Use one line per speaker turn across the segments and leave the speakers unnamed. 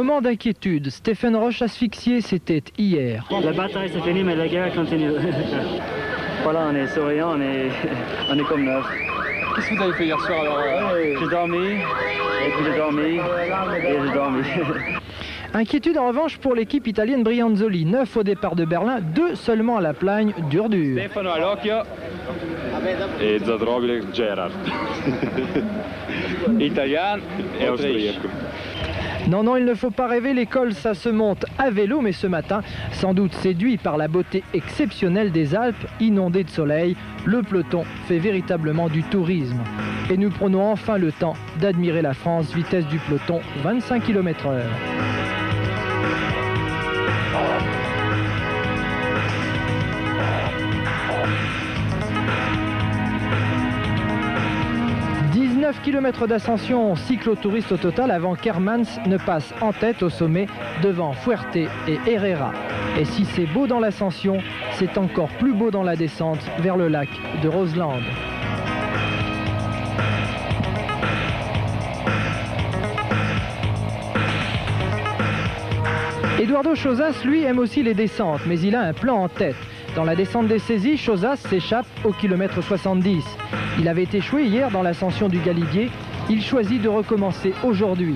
Moment d'inquiétude. Stéphane Roche asphyxié, c'était hier.
La bataille c'est fini, mais la guerre continue. Voilà, on est souriant, on est comme neuf.
Qu'est-ce que vous avez fait hier soir alors?
J'ai dormi, et puis j'ai dormi, et j'ai dormi.
Inquiétude en revanche pour l'équipe italienne Brianzoli. 9 au départ de Berlin, 2 seulement à la plagne, dur.
Stefano all'occhio e Zadrovic Gerard. Italien et austriaque.
Non, il ne faut pas rêver, l'école ça se monte à vélo, mais ce matin, sans doute séduit par la beauté exceptionnelle des Alpes, inondées de soleil, le peloton fait véritablement du tourisme. Et nous prenons enfin le temps d'admirer la France, vitesse du peloton 25 km/h. Km d'ascension cyclotouriste au total avant qu'Hermans ne passe en tête au sommet devant Fuerte et Herrera. Et si c'est beau dans l'ascension, c'est encore plus beau dans la descente vers le lac de Roseland. Eduardo Chozas, lui, aime aussi les descentes, mais il a un plan en tête. Dans la descente des saisies, Chozas s'échappe au kilomètre 70. Il avait échoué hier dans l'ascension du Galibier. Il choisit de recommencer aujourd'hui.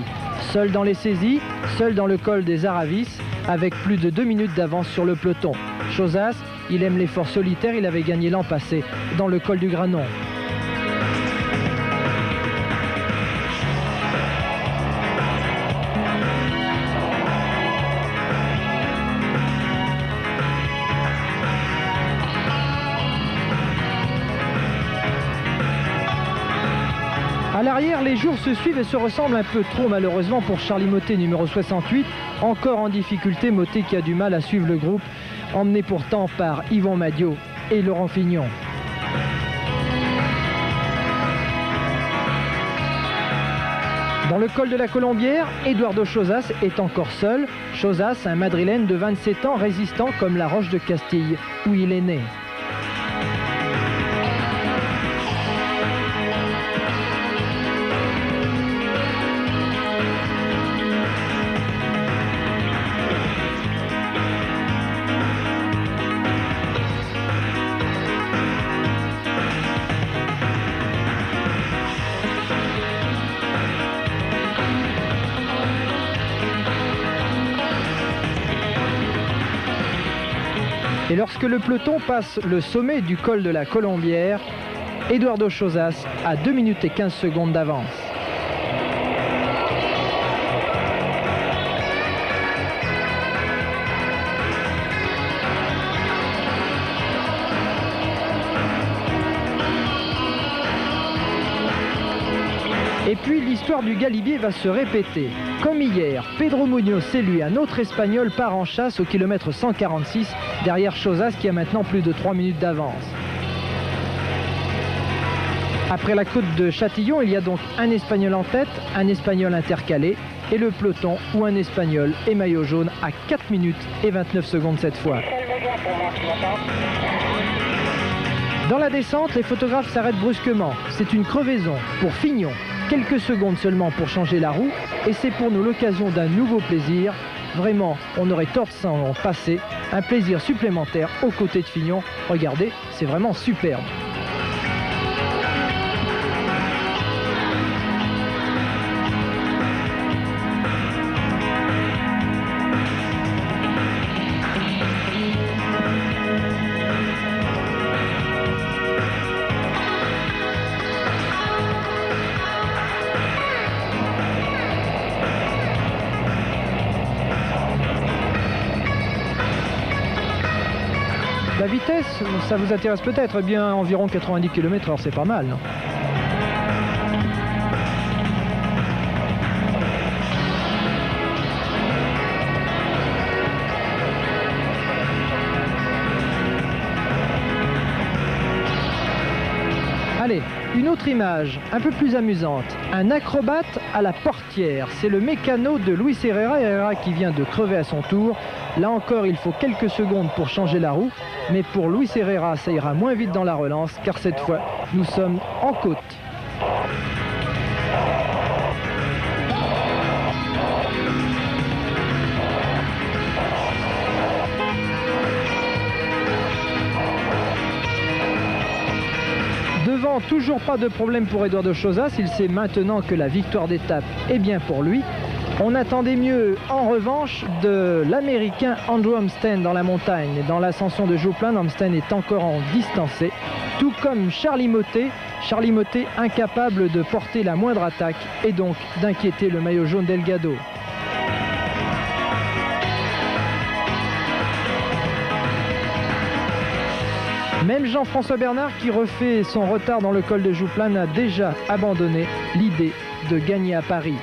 Seul dans les saisies, seul dans le col des Aravis, avec plus de 2 minutes d'avance sur le peloton. Chozas, il aime l'effort solitaire, il avait gagné l'an passé dans le col du Granon. À l'arrière, les jours se suivent et se ressemblent un peu trop malheureusement pour Charly Mottet, numéro 68. Encore en difficulté, Mottet qui a du mal à suivre le groupe, emmené pourtant par Yvon Madiot et Laurent Fignon. Dans le col de la Colombière, Eduardo Chozas est encore seul. Chozas, un Madrilène de 27 ans, résistant comme la Roche de Castille, où il est né. Et lorsque le peloton passe le sommet du col de la Colombière, Eduardo Chozas a 2 minutes et 15 secondes d'avance. Et puis l'histoire du Galibier va se répéter. Comme hier, Pedro Munoz, c'est lui, un autre Espagnol, part en chasse au kilomètre 146, derrière Chozas qui a maintenant plus de 3 minutes d'avance. Après la côte de Châtillon, il y a donc un Espagnol en tête, un Espagnol intercalé, et le peloton où un Espagnol et maillot jaune à 4 minutes et 29 secondes cette fois. Dans la descente, les photographes s'arrêtent brusquement. C'est une crevaison pour Fignon. Quelques secondes seulement pour changer la roue et c'est pour nous l'occasion d'un nouveau plaisir. Vraiment, on aurait tort de s'en passer. Un plaisir supplémentaire aux côtés de Fignon. Regardez, c'est vraiment superbe. La vitesse, ça vous intéresse peut-être, eh bien environ 90 km/h, c'est pas mal. Non ? Allez, une autre image, un peu plus amusante. Un acrobate à la portière. C'est le mécano de Luis Herrera qui vient de crever à son tour. Là encore, il faut quelques secondes pour changer la roue. Mais pour Luis Herrera, ça ira moins vite dans la relance, car cette fois, nous sommes en côte. Cependant, toujours pas de problème pour Eduardo Chozas. Il sait maintenant que la victoire d'étape est bien pour lui. On attendait mieux, en revanche, de l'Américain Andrew Amstein dans la montagne. Dans l'ascension de Jouplan, Amstein est encore en distancé, tout comme Charlie Mottet. Charlie Mottet incapable de porter la moindre attaque et donc d'inquiéter le maillot jaune Delgado. Même Jean-François Bernard, qui refait son retard dans le col de Jouplan, a déjà abandonné l'idée de gagner à Paris.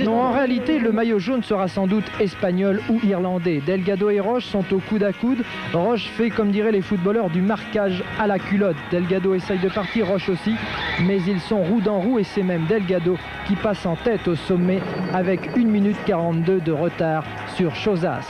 Non, en réalité, le maillot jaune sera sans doute espagnol ou irlandais. Delgado et Roche sont au coude à coude. Roche fait, comme diraient les footballeurs, du marquage à la culotte. Delgado essaye de partir, Roche aussi, mais ils sont roue dans roue et c'est même Delgado qui passe en tête au sommet avec 1 minute 42 de retard sur Chozas.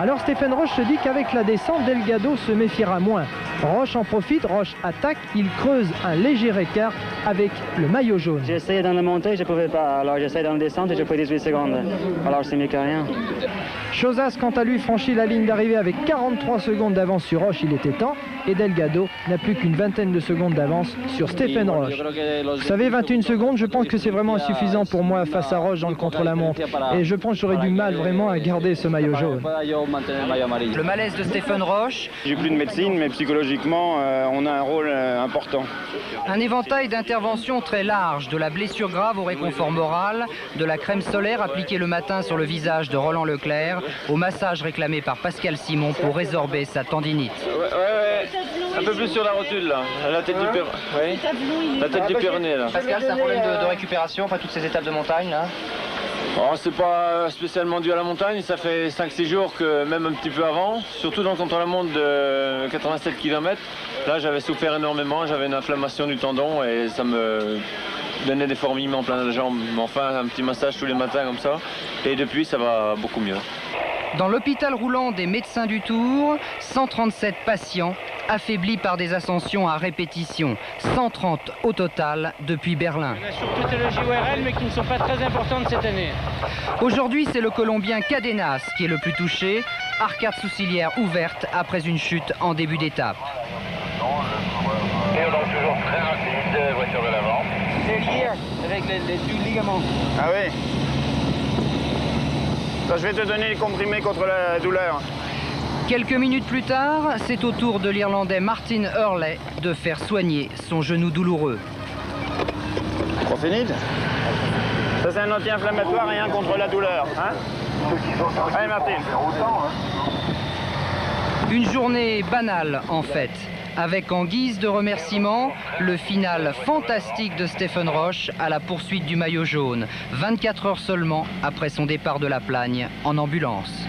Alors Stéphane Roche se dit qu'avec la descente, Delgado se méfiera moins. Roche en profite, Roche attaque, il creuse un léger écart avec le maillot jaune.
J'ai essayé dans la montée, je ne pouvais pas. Alors j'essaie dans la descente et j'ai pris 18 secondes. Alors c'est mieux que rien.
Chozas, quant à lui, franchit la ligne d'arrivée avec 43 secondes d'avance sur Roche, il était temps. Et Delgado n'a plus qu'une vingtaine de secondes d'avance sur Stéphane Roche. Vous savez, 21 secondes, je pense que c'est vraiment insuffisant pour moi face à Roche dans le contre-la-montre. Et je pense que j'aurais du mal vraiment à garder ce maillot jaune.
Le malaise de Stéphane Roche.
J'ai plus de médecine, mais psychologiquement, on a un rôle important.
Un éventail d'interventions très large, de la blessure grave au réconfort moral, de la crème solaire appliquée le matin sur le visage de Roland Leclerc, au massage réclamé par Pascal Simon pour résorber sa tendinite.
Ouais. Un peu plus sur la rotule là, la tête du Pyrénées. La tête du Pyrénées là.
Pascal, c'est un problème de récupération, enfin toutes ces étapes de montagne là.
Oh, c'est pas spécialement dû à la montagne, ça fait 5-6 jours que même un petit peu avant, surtout dans le contre-la-montre de 87 km. Là j'avais souffert énormément, j'avais une inflammation du tendon et ça me donnait des fourmillements plein de jambes. Mais enfin un petit massage tous les matins comme ça et depuis ça va beaucoup mieux.
Dans l'hôpital roulant des médecins du Tour, 137 patients affaiblis par des ascensions à répétition. 130 au total depuis Berlin.
Il y en a sur pathologie ORL mais qui ne sont pas très importantes cette année.
Aujourd'hui, c'est le Colombien Cadenas qui est le plus touché. Arcade sourcilière ouverte après une chute en début d'étape.
Et on est toujours très rapide, voiture de l'avant.
C'est lié avec les ligaments.
Ah oui. Ça, je vais te donner les comprimés contre la douleur.
Quelques minutes plus tard, c'est au tour de l'Irlandais Martin Hurley de faire soigner son genou douloureux.
Profénide. Ça, c'est un anti-inflammatoire et un contre la douleur. Hein? Allez, Martin.
Une journée banale en fait, avec en guise de remerciement le final fantastique de Stéphane Roche à la poursuite du maillot jaune, 24 heures seulement après son départ de la Plagne en ambulance.